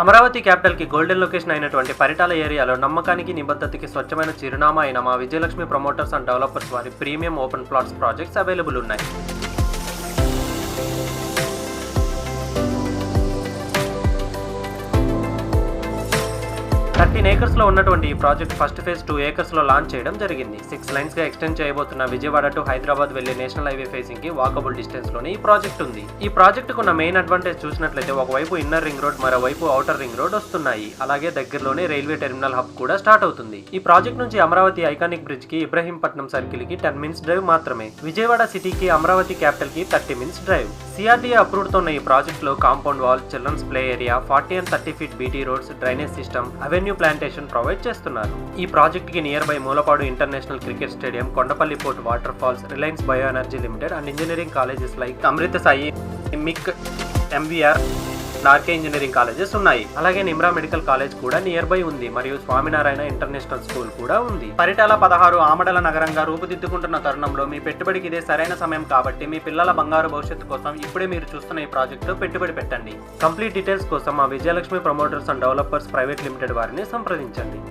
Amaravati capital కి golden location అయినటువంటి పరిటాల ఏరియాలో నమ్మకానికి నిబద్ధతకి స్వచ్ఛమైన చిరునామా అయిన మా విజయలక్ష్మి ప్రమోటర్స్ అండ్ డెవలపర్స్ వారి premium open plots projects available ఉన్నాయి. 13 acres లో ఉన్నటువంటి ఈ ప్రాజెక్ట్ ఫస్ట్ ఫేజ్ 2 acres లో లాంచ్ చేయడం జరిగింది. 6 లైన్స్ గా ఎక్స్టెండ్ చేయబోతున్న విజయవాడ టు హైదరాబాద్ వెళ్లే నేషనల్ హైవే ఫేసింగ్ కి వాకబుల్ డిస్టెన్స్ లోనే ఈ ప్రాజెక్ట్ ఉంది. ఈ ప్రాజెక్ట్ కున్న మెయిన్ అడ్వాంటేజ్ చూసినట్లయితే ఒకవైపు ఇన్నర్ రింగ్ రోడ్, మరోవైపు ఔటర్ రింగ్ రోడ్ వస్తున్నాయి. అలాగే దగ్గరలోనే రైల్వే టెర్మినల్ హబ్ కూడా స్టార్ట్ అవుతుంది. ఈ ప్రాజెక్ట్ నుంచి అమరావతి ఐకానిక్ బ్రిడ్జ్ కి ఇబ్రహీంపట్నం సర్కిల్ కి 10 minutes డ్రైవ్ మాత్రమే. విజయవాడ సిటీకి అమరావతి క్యాపిటల్ కి 30 minutes డ్రైవ్. సిఆర్డీఏ అప్రూవ్డ్ తో ఉన్న ఈ ప్రాజెక్ట్ లో compound wall, children's play area, 40 and 30 feet BT roads, drainage system, avenue plantation provide చేస్తున్నారు. ఈ ప్రాజెక్ట్ కి nearby Mulapadu international cricket stadium, Kondapalli fort waterfalls, Reliance bio energy limited and engineering colleges like Amrita Sai, MIC, MVR, నార్కే engineering colleges ఉన్నాయి. అలాగే Nimra medical college కూడా nearby ఉంది మరియు Swaminarayan international school కూడా ఉంది. పరిటాల 16 ఆమడల నగరంగా రూపుదిద్దుకుంటున్న తరుణంలో మీ పెట్టుబడికి ఇదే సరైన సమయం కాబట్టి మీ పిల్లల బంగారు భవిష్యత్తు కోసం ఇప్పుడే మీరు చూస్తున్న ఈ ప్రాజెక్టులో పెట్టుబడి పెట్టండి. కంప్లీట్ డీటెయిల్స్ కోసం మా Vijayalakshmi promoters and developers private limited వారిని సంప్రదించండి.